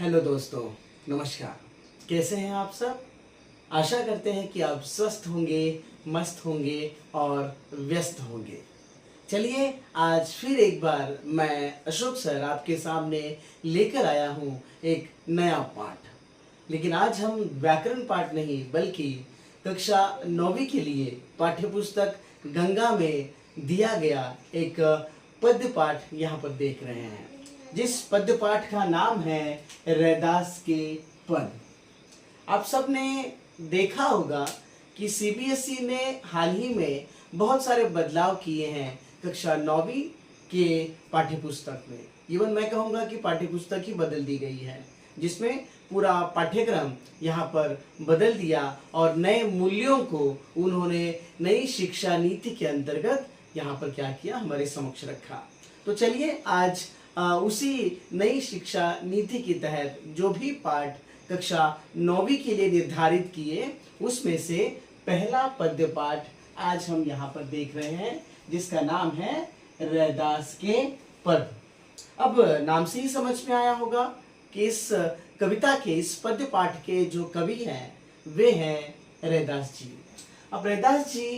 Hello दोस्तों, नमस्कार। कैसे हैं आप सब? आशा करते हैं कि आप स्वस्थ होंगे, मस्त होंगे और व्यस्त होंगे। चलिए, आज फिर एक बार मैं अशोक सर आपके सामने लेकर आया हूँ एक नया पाठ। लेकिन आज हम व्याकरण पाठ नहीं बल्कि कक्षा 9वीं के लिए पाठ्यपुस्तक गंगा में दिया गया एक पद्य पाठ यहाँ पर देख रहे हैं, जिस पद्य पाठ का नाम है रैदास के पद। आप सब ने देखा होगा कि सीबीएसई ने हाल ही में बहुत सारे बदलाव किए हैं कक्षा 9वीं के पाठ्यपुस्तक में। इवन मैं कहूँगा कि पाठ्यपुस्तक ही बदल दी गई है, जिसमें पूरा पाठ्यक्रम यहाँ पर बदल दिया और नए मूल्यों को उन्होंने नई शिक्षा नीति के अंतर्गत यहाँ पर क्या किया, हमारे समक्ष रखा। तो चलिए, आज उसी नई शिक्षा नीति के तहत जो भी पाठ कक्षा 9वीं के लिए निर्धारित किए, उसमें से पहला पद्य पाठ आज हम यहाँ पर देख रहे हैं, जिसका नाम है रैदास के पद। अब नाम से ही समझ में आया होगा कि इस कविता के, इस पद्य पाठ के जो कवि हैं वे हैं रैदास जी। अब रैदास जी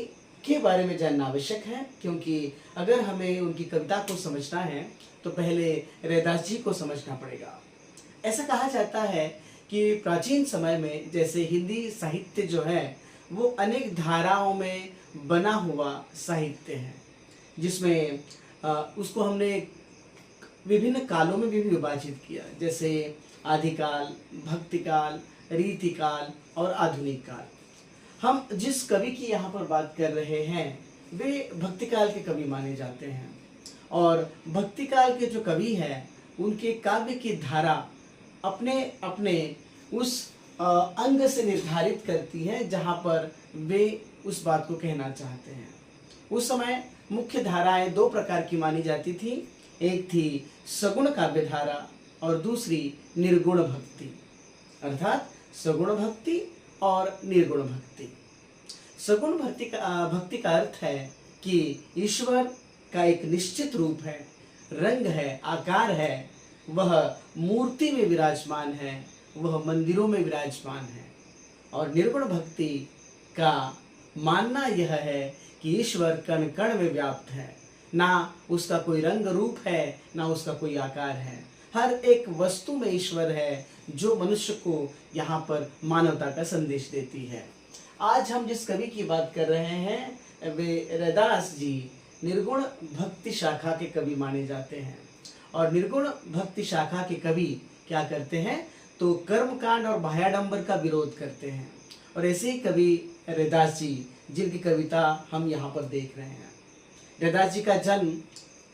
के बारे में जानना आवश्यक है, क्योंकि अगर हमें उनकी कविता को समझना है तो पहले रैदास जी को समझना पड़ेगा। ऐसा कहा जाता है कि प्राचीन समय में जैसे हिंदी साहित्य जो है वो अनेक धाराओं में बना हुआ साहित्य है, जिसमें उसको हमने विभिन्न कालों में भी विभाजित किया, जैसे आदिकाल, भक्तिकाल, रीतिकाल और आधुनिक काल। हम जिस कवि की यहाँ पर बात कर रहे हैं वे भक्तिकाल के कवि माने जाते हैं, और भक्तिकाल के जो कवि हैं उनके काव्य की धारा अपने अपने उस अंग से निर्धारित करती है जहाँ पर वे उस बात को कहना चाहते हैं। उस समय मुख्य धाराएं दो प्रकार की मानी जाती थी, एक थी सगुण काव्य धारा और दूसरी निर्गुण भक्ति, अर्थात सगुण भक्ति और निर्गुण भक्ति। सगुण भक्ति का अर्थ है कि ईश्वर का एक निश्चित रूप है, रंग है, आकार है, वह मूर्ति में विराजमान है, वह मंदिरों में विराजमान है। और निर्गुण भक्ति का मानना यह है कि ईश्वर कण कण में व्याप्त है, ना उसका कोई रंग रूप है, ना उसका कोई आकार है। हर एक वस्तु में ईश्वर है जो मनुष्य को यहाँ पर मानवता का संदेश देती है। आज हम जिस कवि की बात कर रहे हैं वे रैदास जी निर्गुण भक्ति शाखा के कवि माने जाते हैं। और निर्गुण भक्ति शाखा के कवि क्या करते हैं तो कर्मकांड और बाह्याडंबर का विरोध करते हैं। और ऐसे ही कवि रैदास जी, जिनकी कविता हम यहाँ पर देख रहे हैं। रैदास जी का जन्म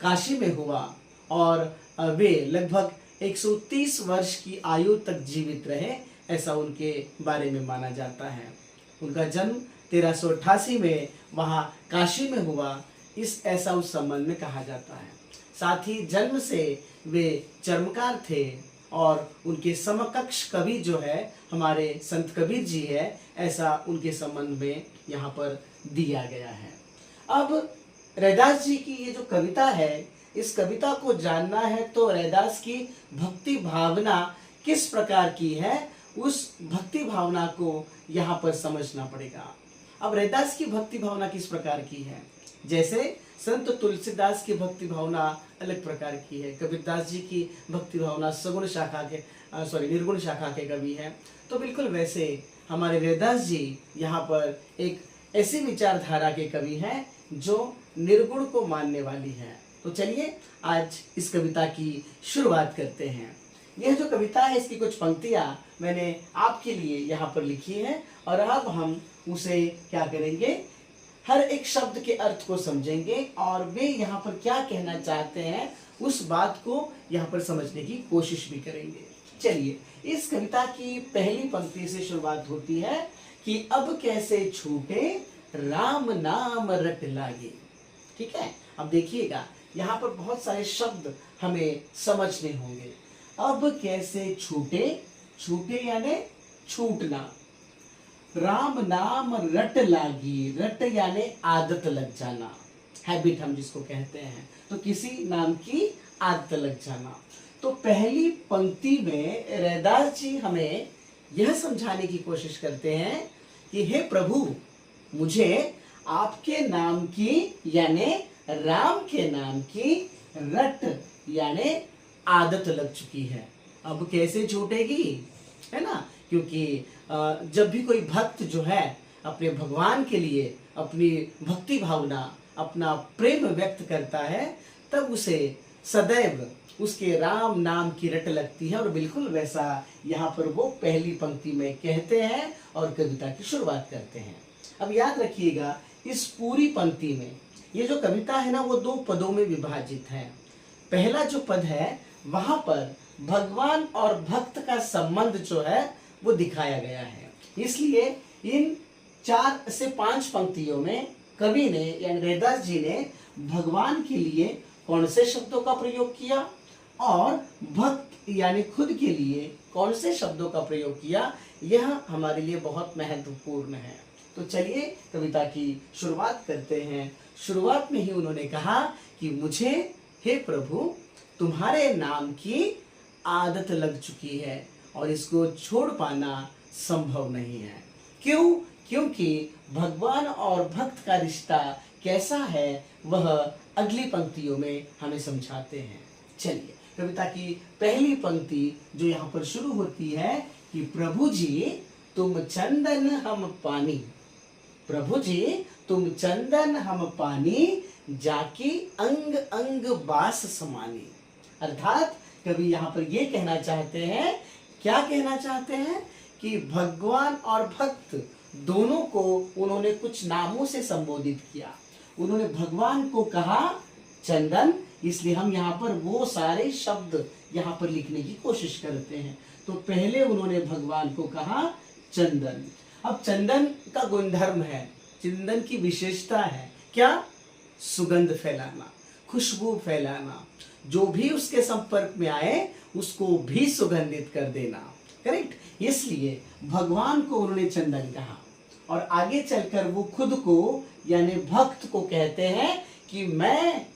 काशी में हुआ और वे लगभग 130 वर्ष की आयु तक जीवित रहे, ऐसा उनके बारे में माना जाता है। उनका जन्म 1388 में वहाँ काशी में हुआ, ऐसा उस संबंध में कहा जाता है। साथ ही जन्म से वे चर्मकार थे और उनके समकक्ष कवि जो है हमारे संत कबीर जी है, ऐसा उनके संबंध में यहाँ पर दिया गया है। अब रैदास जी की ये जो कविता है, इस कविता को जानना है तो रैदास की भक्ति भावना किस प्रकार की है, उस भक्ति भावना को यहाँ पर समझना पड़ेगा। अब रैदास की भक्ति भावना किस प्रकार की है, जैसे संत तुलसीदास की भक्ति भावना अलग प्रकार की है, कबीरदास जी की भक्ति भावना सगुण शाखा के निर्गुण शाखा के कवि हैं, तो बिल्कुल वैसे हमारे रैदास जी यहाँ पर एक ऐसी विचारधारा के कवि हैं जो निर्गुण को मानने वाली है। तो चलिए आज इस कविता की शुरुआत करते हैं। यह जो कविता है इसकी कुछ पंक्तियां मैंने आपके लिए यहाँ पर लिखी है, और अब हम उसे क्या करेंगे, हर एक शब्द के अर्थ को समझेंगे और वे यहाँ पर क्या कहना चाहते हैं उस बात को यहाँ पर समझने की कोशिश भी करेंगे। चलिए, इस कविता की पहली पंक्ति से शुरुआत होती है कि अब कैसे छूटे राम नाम रट लागे। ठीक है, अब देखिएगा यहाँ पर बहुत सारे शब्द हमें समझने होंगे। अब कैसे छूटे, छूटे यानी छूटना, राम नाम रट लागी, रट यानी आदत लग जाना, हैबिट हम जिसको कहते हैं, तो किसी नाम की आदत लग जाना। तो पहली पंक्ति में रैदास जी हमें यह समझाने की कोशिश करते हैं कि हे प्रभु, मुझे आपके नाम की यानी राम के नाम की रट यानी आदत लग चुकी है। अब कैसे छूटेगी, है ना? क्योंकि जब भी कोई भक्त जो है अपने भगवान के लिए अपनी भक्ति भावना, अपना प्रेम व्यक्त करता है, तब उसे सदैव उसके राम नाम की रट लगती है। और बिल्कुल वैसा यहाँ पर वो पहली पंक्ति में कहते हैं और कविता की शुरुआत करते हैं। अब याद रखिएगा, इस पूरी पंक्ति में ये जो कविता है ना, वो 2 पदों में विभाजित है। पहला जो पद है वहां पर भगवान और भक्त का संबंध जो है वो दिखाया गया है। इसलिए इन 4 से 5 पंक्तियों में कवि ने यानी रैदास जी ने भगवान के लिए कौन से शब्दों का प्रयोग किया और भक्त यानी खुद के लिए कौन से शब्दों का प्रयोग किया, यह हमारे लिए बहुत महत्वपूर्ण है। तो चलिए कविता की शुरुआत करते हैं। शुरुआत में ही उन्होंने कहा कि मुझे हे प्रभु तुम्हारे नाम की आदत लग चुकी है और इसको छोड़ पाना संभव नहीं है। क्यों? क्योंकि भगवान और भक्त का रिश्ता कैसा है वह अगली पंक्तियों में हमें समझाते हैं। चलिए कविता की पहली पंक्ति जो यहाँ पर शुरू होती है कि प्रभु जी तुम चंदन हम पानी, प्रभु जी तुम चंदन हम पानी, जाकी अंग अंग बास समानी। अर्थात कवि यहाँ पर ये कहना चाहते हैं, क्या कहना चाहते हैं कि भगवान और भक्त दोनों को उन्होंने कुछ नामों से संबोधित किया। उन्होंने भगवान को कहा चंदन, इसलिए हम यहाँ पर वो सारे शब्द यहाँ पर लिखने की कोशिश करते हैं। तो पहले उन्होंने भगवान को कहा चंदन। अब चंदन का गुणधर्म है, चंदन की विशेषता है क्या? सुगंध फैलाना, खुशबू फैलाना, जो भी उसके संपर्क में आए उसको भी सुगंधित कर देना। करेक्ट? इसलिए भगवान को उन्होंने चंदन कहा और आगे चलकर वो खुद को यानी भक्त को कहते हैं कि मैं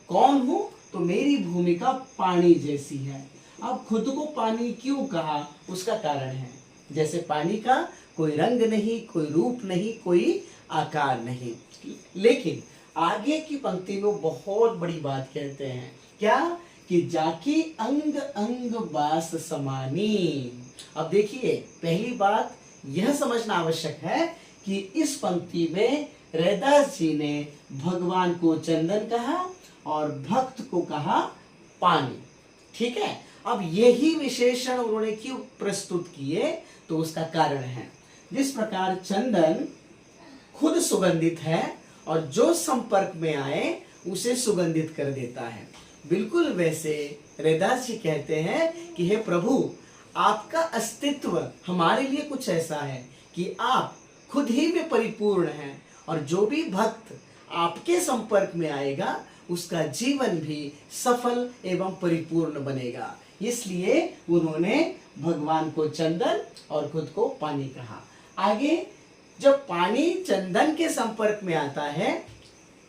कौन हूं? तो मेरी भूमिका पानी जैसी है। अब खुद को पानी क्यों कहा, उसका कारण है। जैसे पानी का कोई रंग नहीं, कोई रूप नहीं, कोई आकार नहीं, लेकिन आगे की पंक्ति में बहुत बड़ी बात कहते हैं, क्या? कि जाकी अंग अंग बास समानी। अब देखिए, पहली बात यह समझना आवश्यक है कि इस पंक्ति में रैदास जी ने भगवान को चंदन कहा और भक्त को कहा पानी। ठीक है? अब यही विशेषण उन्होंने क्यों प्रस्तुत किए, तो उसका कारण है। जिस प्रकार चंदन खुद सुगंधित है और जो संपर्क में आए उसे सुगंधित कर देता है, बिल्कुल वैसे रैदास जी कहते हैं कि हे प्रभु, आपका अस्तित्व हमारे लिए कुछ ऐसा है कि आप खुद ही में परिपूर्ण हैं और जो भी भक्त आपके संपर्क में आएगा उसका जीवन भी सफल एवं परिपूर्ण बनेगा। इसलिए उन्होंने भगवान को चंदन और खुद को पानी कहा। आगे जब पानी चंदन के संपर्क में आता है,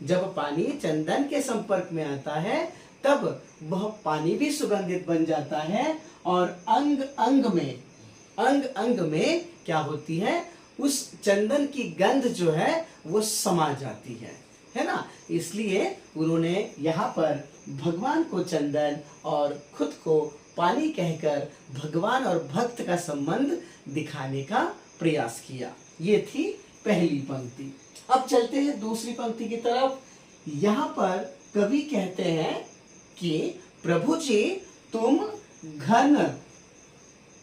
जब पानी चंदन के संपर्क में आता है तब वह पानी भी सुगंधित बन जाता है और अंग अंग में क्या होती है, उस चंदन की गंध जो है वो समा जाती है ना? इसलिए उन्होंने यहाँ पर भगवान को चंदन और खुद को पानी कहकर भगवान और भक्त का संबंध दिखाने का प्रयास किया। ये थी पहली पंक्ति। अब चलते हैं दूसरी पंक्ति की तरफ। यहाँ पर कवि कहते हैं कि प्रभु जी तुम घन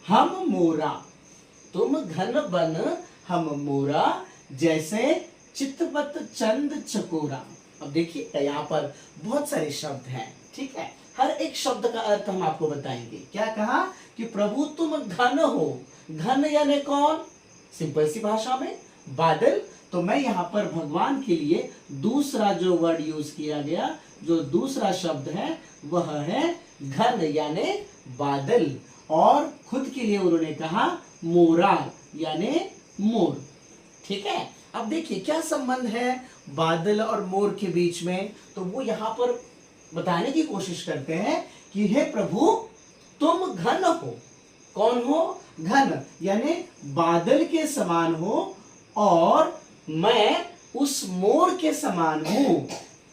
हम मोरा, तुम घन बन हम मोरा, जैसे चितवत चंद चकोरा। अब देखिए यहाँ पर बहुत सारे शब्द हैं, ठीक है? हर एक शब्द का अर्थ हम आपको बताएंगे। क्या कहा कि प्रभु तुम घन हो। घन यानी कौन? सिंपल सी भाषा में बादल। तो मैं यहाँ पर भगवान के लिए दूसरा जो वर्ड यूज किया गया, जो दूसरा शब्द है वह है घन यानी बादल, और खुद के लिए उन्होंने कहा मोरा यानी मोर। ठीक है? अब देखिए क्या संबंध है बादल और मोर के बीच में, तो वो यहाँ पर बताने की कोशिश करते हैं कि हे प्रभु तुम घन हो। कौन हो? घन, यानी बादल के समान हो, और मैं उस मोर के समान हूं।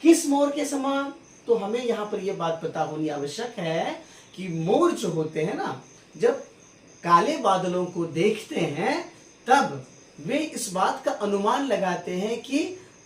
किस मोर के समान? तो हमें यहां पर यह बात पता होनी आवश्यक है कि मोर जो होते हैं ना, जब काले बादलों को देखते हैं तब वे इस बात का अनुमान लगाते हैं कि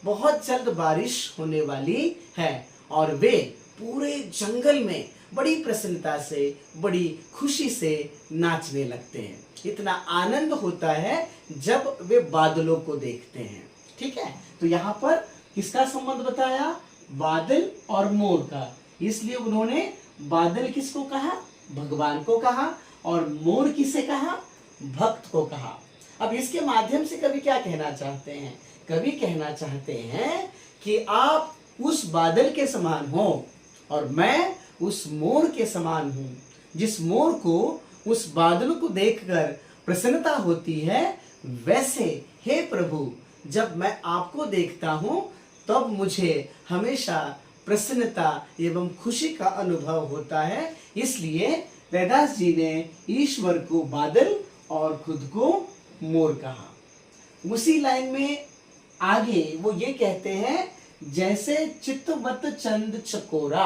बहुत जल्द बारिश होने वाली है, और वे पूरे जंगल में बड़ी प्रसन्नता से, बड़ी खुशी से नाचने लगते हैं। इतना आनंद होता है जब वे बादलों को देखते हैं। ठीक है, तो यहाँ पर किसका संबंध बताया? बादल और मोर का। इसलिए उन्होंने बादल किसको कहा? भगवान को कहा, और मोर किसे कहा? भक्त को कहा। अब इसके माध्यम से कवि क्या कहना चाहते हैं? कवि कहना चाहते हैं कि आप उस बादल के समान हो और मैं उस मोर के समान हूं। जिस मोर को उस बादल को देखकर प्रसन्नता होती है, वैसे हे प्रभु, जब मैं आपको देखता हूं तब मुझे हमेशा प्रसन्नता एवं खुशी का अनुभव होता है। इसलिए रैदास जी ने ईश्वर को बादल और खुद को मोर कहा। उसी लाइन में आगे वो ये कहते हैं, जैसे चित्तवत चंद चकोरा।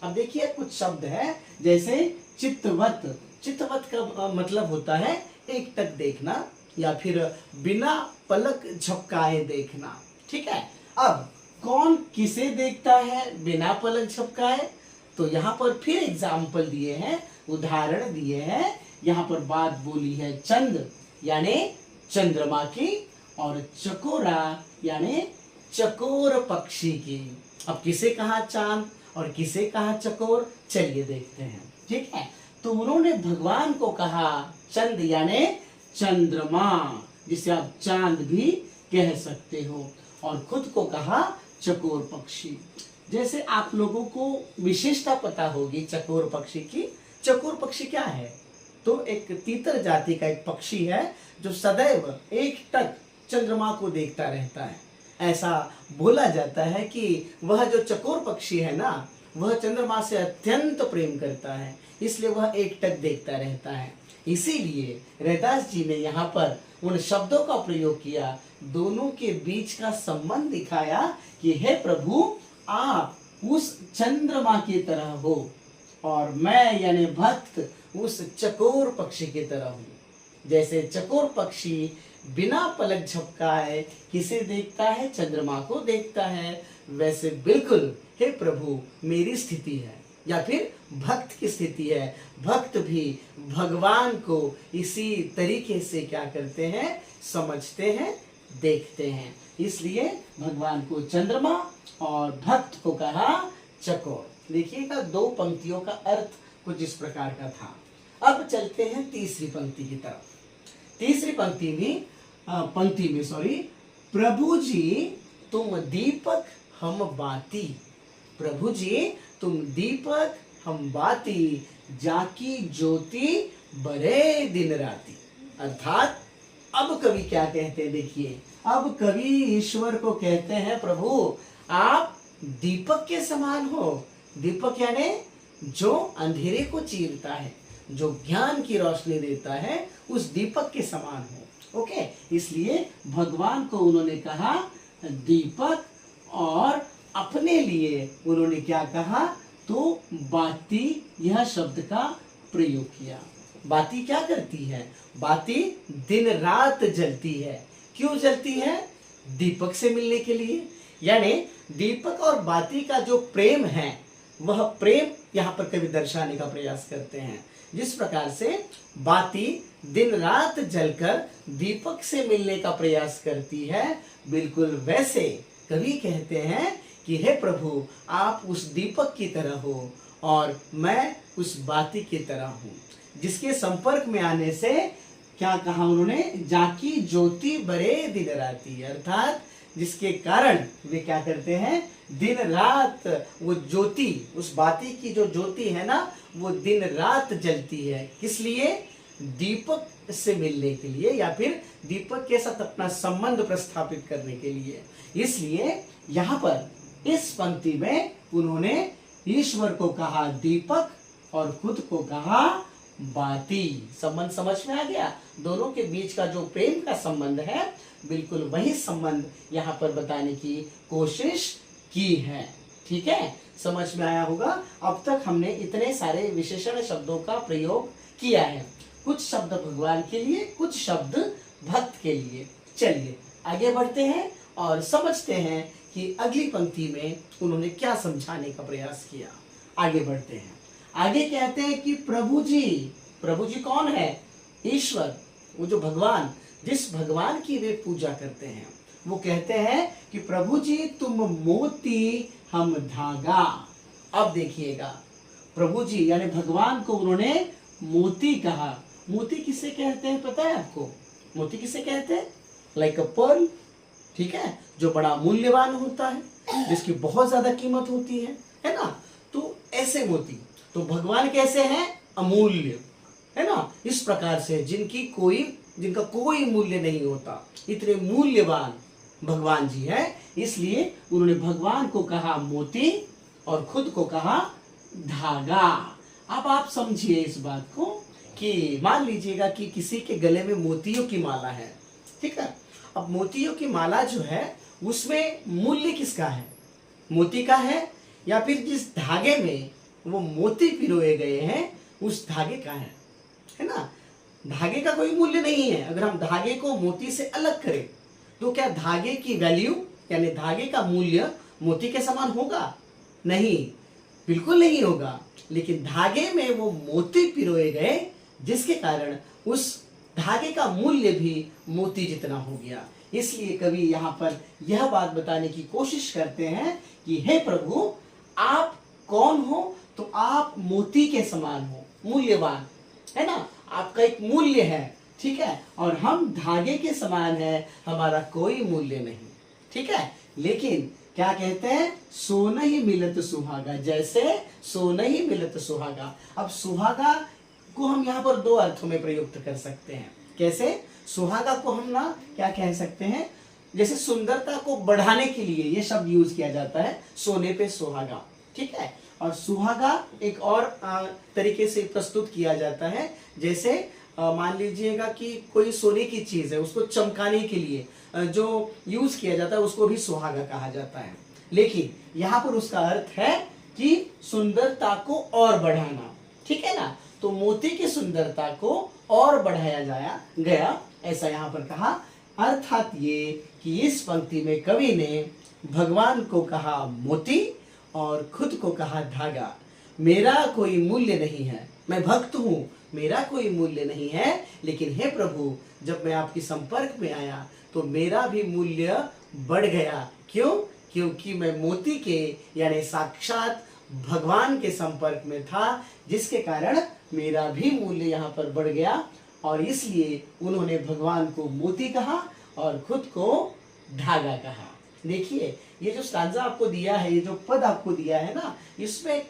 अब देखिए कुछ शब्द है, जैसे चित्तवत। चित्तवत का मतलब होता है एक टक देखना, या फिर बिना पलक झपकाए देखना। ठीक है, अब कौन किसे देखता है बिना पलक झपकाए? तो यहाँ पर फिर एग्जाम्पल दिए हैं, उदाहरण दिए हैं। यहाँ पर बात बोली है चंद यानी चंद्रमा की, और चकोरा यानी चकोर पक्षी की। अब किसे कहा चांद और किसे कहा चकोर? चलिए देखते हैं। ठीक है, तो उन्होंने भगवान को कहा चंद यानी चंद्रमा, जिसे आप चांद भी कह सकते हो, और खुद को कहा चकोर पक्षी। जैसे आप लोगों को विशेषता पता होगी चकोर पक्षी की। चकोर पक्षी क्या है? तो एक तीतर जाति का एक पक्षी है जो सदैव एक टक चंद्रमा को देखता रहता है। ऐसा बोला जाता है कि वह जो चकोर पक्षी है ना, वह चंद्रमा से अत्यंत प्रेम करता है, इसलिए वह एक टक देखता रहता है। इसीलिए रैदास जी ने यहाँ पर उन शब्दों का प्रयोग किया, दोनों के बीच का संबंध दिखाया कि हे प्रभु, आप उस चंद्रमा की तरह हो और मैं यानी भक्त उस चकोर पक्षी की तरह हूँ। जैसे चकोर पक्षी बिना पलक झपकाए किसे देखता है? चंद्रमा को देखता है। वैसे बिल्कुल हे प्रभु मेरी स्थिति है, या फिर भक्त की स्थिति है। भक्त भी भगवान को इसी तरीके से क्या करते हैं? समझते हैं, देखते हैं। इसलिए भगवान को चंद्रमा और भक्त को कहा चकोर। देखिएगा, दो पंक्तियों का अर्थ कुछ इस प्रकार का था। अब चलते हैं तीसरी पंक्ति की तरफ। तीसरी पंक्ति में प्रभु जी तुम दीपक हम बाती। प्रभु जी तुम दीपक हम बाती, जाकी ज्योति बरे दिन राती। अर्थात अब कवि क्या कहते हैं? देखिए, अब कवि ईश्वर को कहते हैं, प्रभु आप दीपक के समान हो। दीपक यानी जो अंधेरे को चीरता है, जो ज्ञान की रोशनी देता है, उस दीपक के समान हो। ओके, इसलिए भगवान को उन्होंने कहा दीपक, और अपने लिए उन्होंने क्या कहा? तो बाती, यह शब्द का प्रयोग किया। बाती क्या करती है? बाती दिन रात जलती है। क्यों जलती है? दीपक से मिलने के लिए। यानी दीपक और बाती का जो प्रेम है, वह प्रेम यहाँ पर कवि दर्शाने का प्रयास करते हैं। जिस प्रकार से बाती दिन रात जलकर दीपक से मिलने का प्रयास करती है, बिल्कुल वैसे कवि कहते हैं कि हे प्रभु आप उस दीपक की तरह हो और मैं उस बाती की तरह हूँ, जिसके संपर्क में आने से क्या कहा उन्होंने? जाकी ज्योति बरे दिन राती। अर्थात जिसके कारण वे क्या करते हैं? दिन रात वो ज्योति, उस बाती की जो ज्योति है ना, वो दिन रात जलती है। किस लिए? दीपक से मिलने के लिए, या फिर दीपक के साथ अपना संबंध प्रस्थापित करने के लिए। इसलिए यहाँ पर इस पंक्ति में उन्होंने ईश्वर को कहा दीपक और खुद को कहा बाती। संबंध समझ में आ गया? दोनों के बीच का जो प्रेम का संबंध है, बिल्कुल वही संबंध यहाँ पर बताने की कोशिश की है। ठीक है, समझ में आया होगा? अब तक हमने इतने सारे विशेषण शब्दों का प्रयोग किया है, कुछ शब्द भगवान के लिए, कुछ शब्द भक्त के लिए। चलिए आगे बढ़ते हैं और समझते हैं कि अगली पंक्ति में उन्होंने क्या समझाने का प्रयास किया। आगे बढ़ते हैं। आगे कहते हैं कि प्रभु जी कौन है? ईश्वर, वो जो भगवान, जिस भगवान की वे पूजा करते हैं, वो कहते हैं कि प्रभु जी तुम मोती हम धागा। अब देखिएगा, प्रभु जी यानी भगवान को उन्होंने मोती कहा। मोती किसे कहते हैं पता है आपको? मोती किसे कहते हैं? लाइक अ पर्ल, ठीक है, जो बड़ा मूल्यवान होता है, जिसकी बहुत ज्यादा कीमत होती है ना? तो ऐसे मोती। तो भगवान कैसे हैं? अमूल्य, है ना? इस प्रकार से जिनका कोई मूल्य नहीं होता, इतने मूल्यवान भगवान जी है, इसलिए उन्होंने भगवान को कहा मोती और खुद को कहा धागा। अब आप समझिए इस बात को कि मान लीजिएगा कि किसी के गले में मोतियों की माला है, ठीक है। अब मोतियों की माला जो है उसमें मूल्य किसका है? मोती का है, या फिर जिस धागे में वो मोती पिरोए गए हैं उस धागे का है ना? धागे का कोई मूल्य नहीं है। अगर हम धागे को मोती से अलग करें तो क्या धागे की वैल्यू यानी धागे का मूल्य मोती के समान होगा? नहीं, बिल्कुल नहीं होगा। लेकिन धागे में वो मोती पिरोए गए, जिसके कारण उस धागे का मूल्य भी मोती जितना हो गया। इसलिए कवि यहाँ पर यह बात बताने की कोशिश करते हैं कि हे प्रभु, आप कौन हो? तो आप मोती के समान हो, मूल्यवान, है ना? आपका एक मूल्य है, ठीक है, और हम धागे के समान है, हमारा कोई मूल्य नहीं, ठीक है। लेकिन क्या कहते हैं? सोना ही मिलत सुहागा, जैसे सोना ही मिलत सुहागा। अब सुहागा को हम यहाँ पर दो अर्थों में प्रयुक्त कर सकते हैं। कैसे? सुहागा को हम ना क्या कह सकते हैं, जैसे सुंदरता को बढ़ाने के लिए ये शब्द यूज किया जाता है, सोने पे सुहागा, ठीक है। और सुहागा एक और तरीके से प्रस्तुत किया जाता है, जैसे मान लीजिएगा कि कोई सोने की चीज है, उसको चमकाने के लिए जो यूज किया जाता है उसको भी सुहागा कहा जाता है। लेकिन यहाँ पर उसका अर्थ है कि सुंदरता को और बढ़ाना, ठीक है ना? तो मोती की सुंदरता को और बढ़ाया गया, ऐसा यहाँ पर कहा। अर्थात ये कि इस पंक्ति में कवि ने भगवान को कहा मोती और खुद को कहा धागा। मेरा कोई मूल्य नहीं है, मैं भक्त हूँ, मेरा कोई मूल्य नहीं है, लेकिन हे प्रभु, जब मैं आपके संपर्क में आया तो मेरा भी मूल्य बढ़ गया। क्यों? क्योंकि मैं मोती के यानी साक्षात भगवान के संपर्क में था, जिसके कारण मेरा भी मूल्य यहाँ पर बढ़ गया। और इसलिए उन्होंने भगवान को मोती कहा और खुद को धागा कहा। देखिए, ये जो स्टांजा आपको दिया है, ये जो पद आपको दिया है ना, इसमें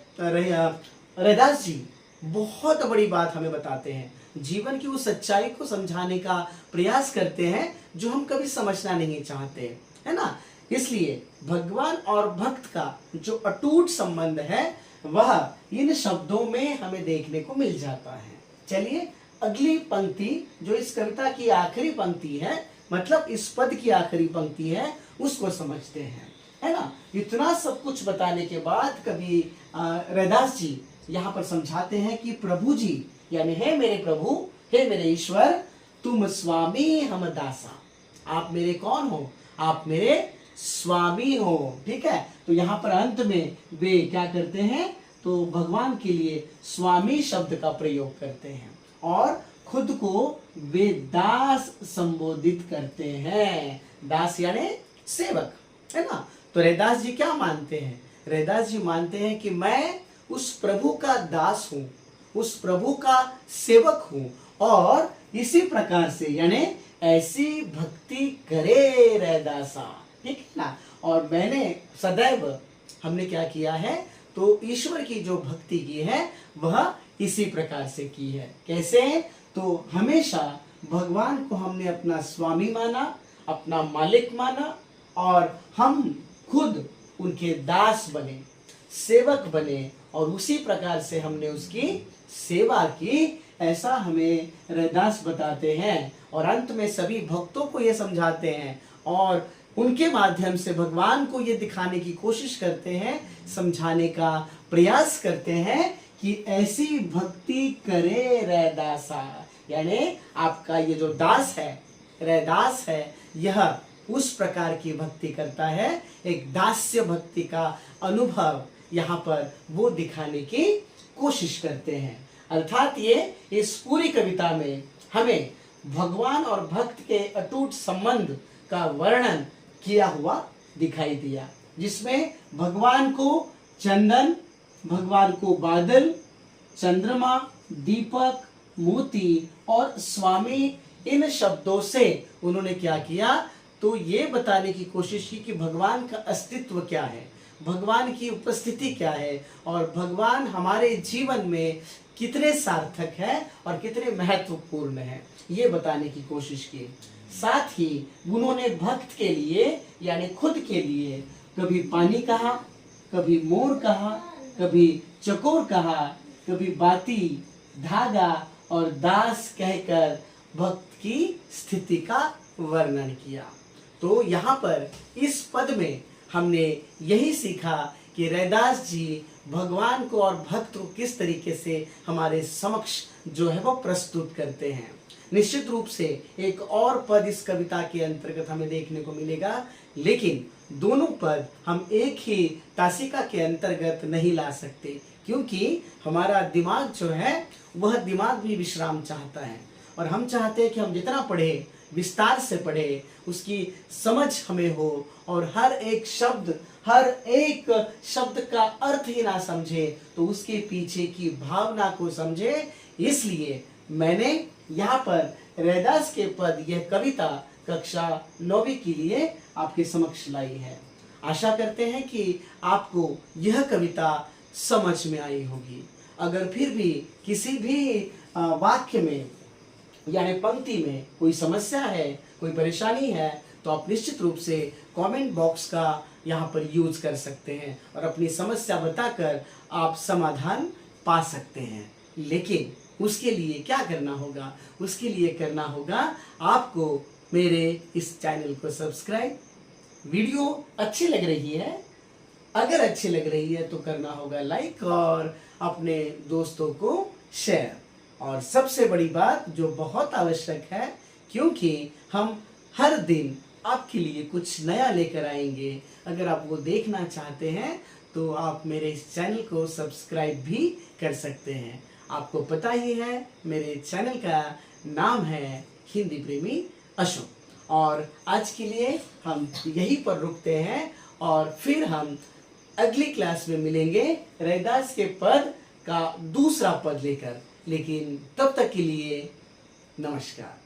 रैदास जी बहुत बड़ी बात हमें बताते हैं, जीवन की उस सच्चाई को समझाने का प्रयास करते हैं जो हम कभी समझना नहीं चाहते, है ना? इसलिए भगवान और भक्त का जो अटूट संबंध है वह इन शब्दों में हमें देखने को मिल जाता है। चलिए अगली पंक्ति, जो इस कविता की आखिरी पंक्ति है, मतलब इस पद की आखिरी पंक्ति है, उसको समझते हैं, है ना? इतना सब कुछ बताने के बाद कवि रैदास जी यहाँ पर समझाते हैं कि प्रभु जी यानी हे मेरे प्रभु, हे मेरे ईश्वर, तुम स्वामी हम दासा। आप मेरे कौन हो? आप मेरे स्वामी हो, ठीक है। तो यहाँ पर अंत में वे क्या करते हैं? तो भगवान के लिए स्वामी शब्द का प्रयोग करते हैं और खुद को वे दास संबोधित करते हैं। दास यानी सेवक, है ना? तो रैदास जी क्या मानते हैं? रैदास जी मानते हैं कि मैं उस प्रभु का दास हूँ, उस प्रभु का सेवक हूँ, और इसी प्रकार से यानी ऐसी भक्ति करे रैदासा, ठीक है ना? और मैंने सदैव हमने क्या किया है? तो ईश्वर की जो भक्ति की है वह इसी प्रकार से की है। कैसे? तो हमेशा भगवान को हमने अपना स्वामी माना, अपना मालिक माना, और हम खुद उनके दास बने, सेवक बने, और उसी प्रकार से हमने उसकी सेवा की, ऐसा हमें रैदास बताते हैं और अंत में सभी भक्तों को ये समझाते हैं और उनके माध्यम से भगवान को ये दिखाने की कोशिश करते हैं, समझाने का प्रयास करते हैं कि ऐसी भक्ति करे रैदासा। यानी आपका ये जो दास है, रैदास है, यह उस प्रकार की भक्ति करता है, एक दास्य भक्ति का अनुभव यहाँ पर वो दिखाने की कोशिश करते हैं। अर्थात ये इस पूरी कविता में हमें भगवान और भक्त के अटूट संबंध का वर्णन किया हुआ दिखाई दिया, जिसमें भगवान को चंदन, भगवान को बादल, चंद्रमा, दीपक, मोती और स्वामी, इन शब्दों से उन्होंने क्या किया, तो ये बताने की कोशिश की कि भगवान का अस्तित्व क्या है, भगवान की उपस्थिति क्या है और भगवान हमारे जीवन में कितने सार्थक है और कितने महत्वपूर्ण है, ये बताने की कोशिश की। साथ ही उन्होंने भक्त के लिए यानी खुद के लिए कभी पानी कहा, कभी मोर कहा, कभी चकोर कहा, कभी बाती, धागा और दास कहकर भक्त की स्थिति का वर्णन किया। तो यहाँ पर इस पद में हमने यही सीखा कि रैदास जी भगवान को और भक्त को किस तरीके से हमारे समक्ष जो है वो प्रस्तुत करते हैं। निश्चित रूप से एक और पद इस कविता के अंतर्गत हमें देखने को मिलेगा, लेकिन दोनों पद हम एक ही तासिका के अंतर्गत नहीं ला सकते, क्योंकि हमारा दिमाग जो है वह दिमाग भी विश्राम चाहता है और हम चाहते हैं कि हम जितना पढ़े विस्तार से पढ़े, उसकी समझ हमें हो और हर एक शब्द का अर्थ ही ना समझे तो उसके पीछे की भावना को समझे। इसलिए मैंने यहाँ पर रैदास के पद, यह कविता कक्षा 9वीं के लिए आपके समक्ष लाई है। आशा करते हैं कि आपको यह कविता समझ में आई होगी। अगर फिर भी किसी भी वाक्य में यानी पंक्ति में कोई समस्या है, कोई परेशानी है, तो आप निश्चित रूप से कमेंट बॉक्स का यहाँ पर यूज कर सकते हैं और अपनी समस्या बताकर आप समाधान पा सकते हैं। लेकिन उसके लिए क्या करना होगा? उसके लिए करना होगा आपको मेरे इस चैनल को सब्सक्राइब। वीडियो अच्छी लग रही है, अगर अच्छी लग रही है तो करना होगा लाइक और अपने दोस्तों को शेयर। और सबसे बड़ी बात जो बहुत आवश्यक है, क्योंकि हम हर दिन आपके लिए कुछ नया लेकर आएंगे, अगर आप वो देखना चाहते हैं तो आप मेरे इस चैनल को सब्सक्राइब भी कर सकते हैं। आपको पता ही है मेरे चैनल का नाम है हिंदी प्रेमी अशोक। और आज के लिए हम यहीं पर रुकते हैं और फिर हम अगली क्लास में मिलेंगे रैदास के पद का दूसरा पद लेकर। लेकिन तब तक के लिए नमस्कार।